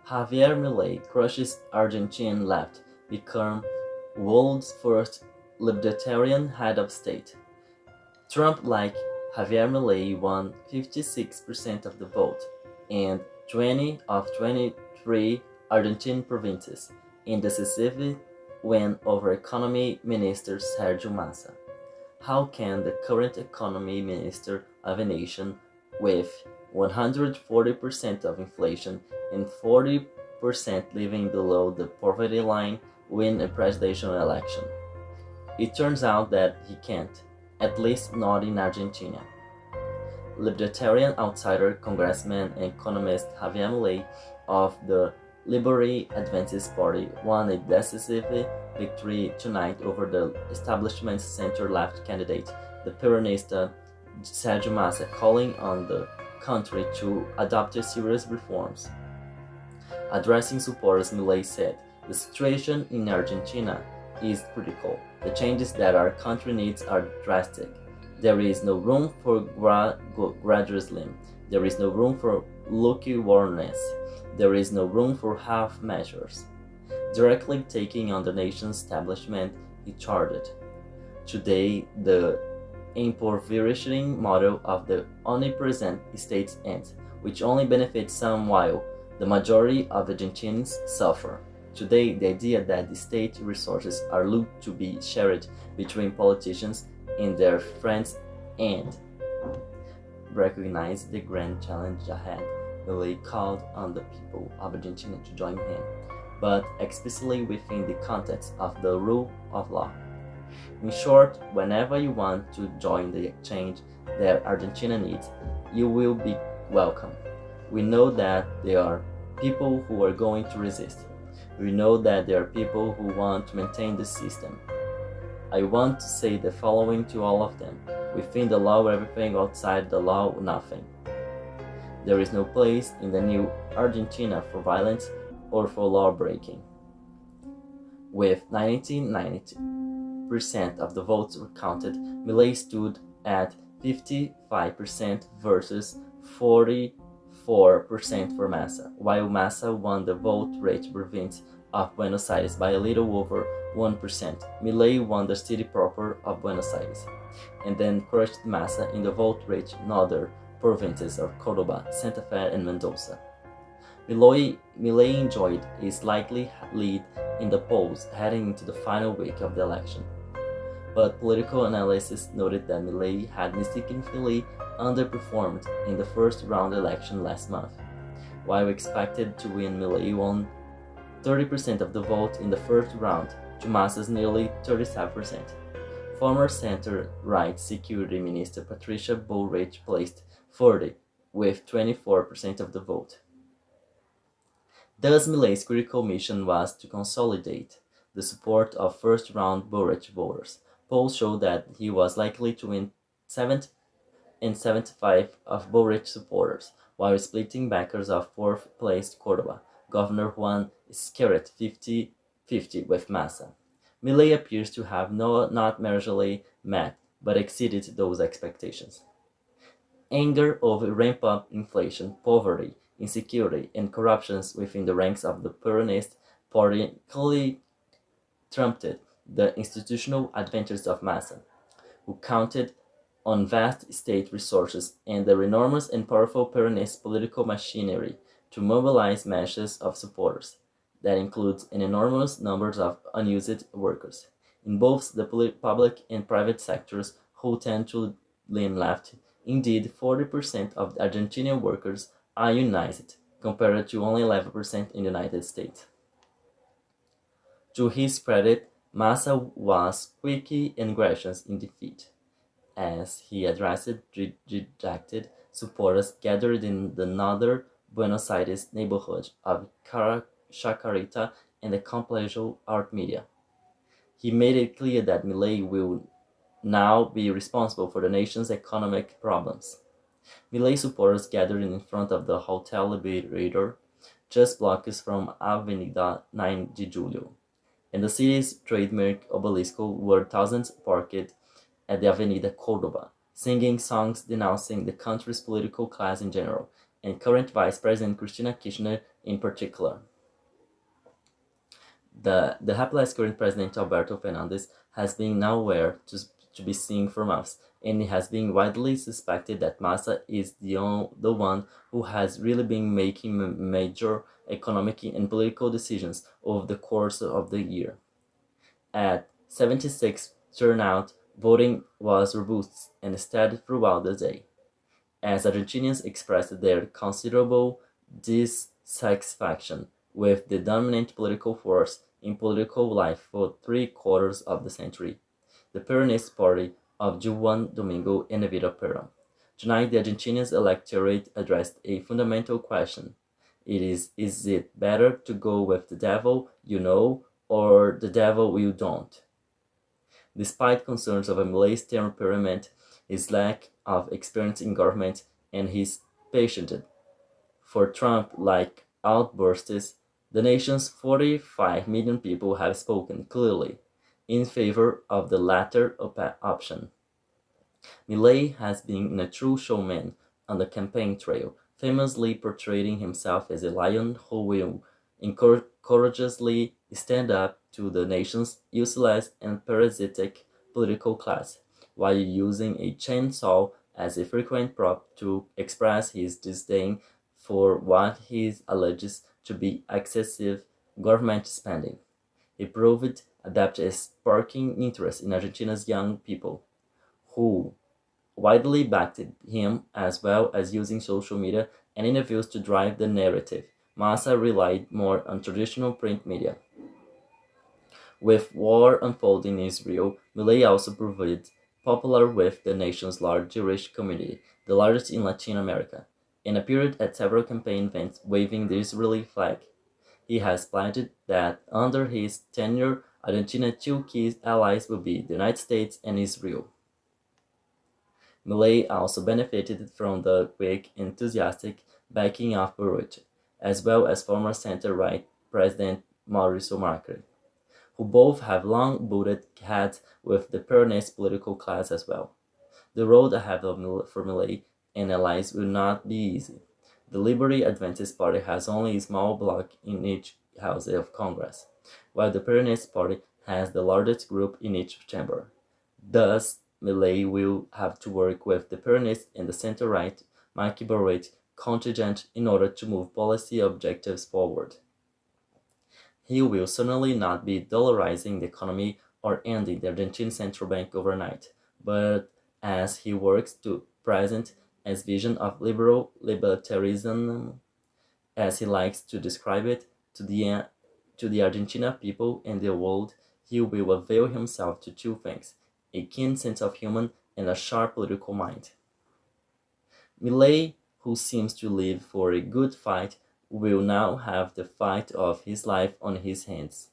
Javier Milei crushes Argentine left, become world's first libertarian head of state. Trump, like Javier Milei, won 56% of the vote and 20 of 23 Argentine provinces in decisive win over Economy Minister Sergio Massa. How can the current economy minister of a nation with 140% of inflation and 40% living below the poverty line win a presidential election? It turns out that he can't, at least not in Argentina. Libertarian outsider congressman and economist Javier Milei of the Liberal Adventist Party won a decisive victory tonight over the establishment's center-left candidate, the Peronista Sergio Massa, calling on the country to adopt serious reforms. Addressing supporters, Milei said, "The situation in Argentina is critical. The changes that our country needs are drastic. There is no room for gradualism. There is no room for lukewarmness. There is no room for half measures." Directly taking on the nation's establishment, he charged. Today, the impoverishing model of the omnipresent state ends, which only benefits some while the majority of Argentines suffer. Today, the idea that the state resources are looked to be shared between politicians and their friends and recognize the grand challenge ahead. Milei called on the people of Argentina to join him, but explicitly within the context of the rule of law. In short, whenever you want to join the exchange that Argentina needs, you will be welcome. We know that there are people who are going to resist. We know that there are people who want to maintain the system. I want to say the following to all of them: within the law, everything; outside the law, nothing. There is no place in the new Argentina for violence or for law breaking. With 19% of the votes recounted, Milei stood at 55% versus 44% for Massa, while Massa won the vote-rate province of Buenos Aires by a little over 1%. Milei won the city proper of Buenos Aires, and then crushed Massa in the vote-rate northern provinces of Córdoba, Santa Fe, and Mendoza. Milei enjoyed a slightly lead in the polls heading into the final week of the election, but political analysts noted that Milei had mistakenly underperformed in the first-round election last month. While expected to win, Milei won 30% of the vote in the first round to Massa's nearly 37%. Former center-right Security Minister Patricia Bullrich placed 40, with 24% of the vote. Thus, Milei's critical mission was to consolidate the support of first-round Bullrich voters. Polls showed that he was likely to win 70 and 75 of Bullrich supporters, while splitting backers of fourth-placed Córdoba Governor Juan Scarrett 50-50 with Massa. Milei appears to have not marginally met, but exceeded those expectations. Anger over ramp-up inflation, poverty, insecurity, and corruptions within the ranks of the Peronist Party clearly trumped the institutional advantages of Massa, who counted on vast state resources and the enormous and powerful Peronist political machinery to mobilize masses of supporters. That includes an enormous number of unused workers, in both the public and private sectors, who tend to lean left. Indeed, 40% of Argentinian workers are unionized, compared to only 11% in the United States. To his credit, Massa was quick and gracious in defeat, as he addressed dejected supporters gathered in the northern Buenos Aires neighborhood of Chacarita and the Complejo Art Media. He made it clear that Milei will now be responsible for the nation's economic problems. Milei supporters gathered in front of the Hotel Liberator, just blocks from Avenida 9 de Julio, and the city's trademark obelisco, where thousands parked at the Avenida Córdoba, singing songs denouncing the country's political class in general, and current Vice President Cristina Kirchner in particular. The hapless current president Alberto Fernandez has been nowhere to be seen for months, and it has been widely suspected that Massa is the one who has really been making major economic and political decisions over the course of the year. At 76 turnout, voting was robust and steady throughout the day, as Argentinians expressed their considerable dissatisfaction with the dominant political force in political life for 3/4 of the century, the Peronist Party of Juan Domingo and Evita Perón. Tonight, the Argentinian electorate addressed a fundamental question. Is it better to go with the devil you know or the devil you don't? Despite concerns of Milei's temperament, his lack of experience in government, and his passionate for Trump-like outbursts, the nation's 45 million people have spoken clearly in favor of the latter option. Milei has been a true showman on the campaign trail, famously portraying himself as a lion who will courageously stand up to the nation's useless and parasitic political class, while using a chainsaw as a frequent prop to express his disdain for what he alleges to be excessive government spending. He proved adept at sparking interest in Argentina's young people, who widely backed him, as well as using social media and interviews to drive the narrative. Massa relied more on traditional print media. With war unfolding in Israel, Milei also proved popular with the nation's large Jewish community, the largest in Latin America, and appeared at several campaign events waving the Israeli flag. He has pledged that under his tenure, Argentina's two key allies will be the United States and Israel. Milei also benefited from the quick, enthusiastic backing of Baruch, as well as former center-right President Mauricio Macri, who both have long butted heads with the Peronist political class as well. The road ahead for Milei and allies will not be easy. The Liberty Adventist Party has only a small bloc in each house of Congress, while the Peronist Party has the largest group in each chamber. Thus, Milei will have to work with the Peronist and the center-right Macri Baruch contingent in order to move policy objectives forward. He will certainly not be dollarizing the economy or ending the Argentine central bank overnight, but as he works to present his vision of liberal libertarianism, as he likes to describe it, to the Argentina people and the world, he will avail himself to two things: a keen sense of humor and a sharp political mind. Milei, who seems to live for a good fight, will now have the fight of his life on his hands.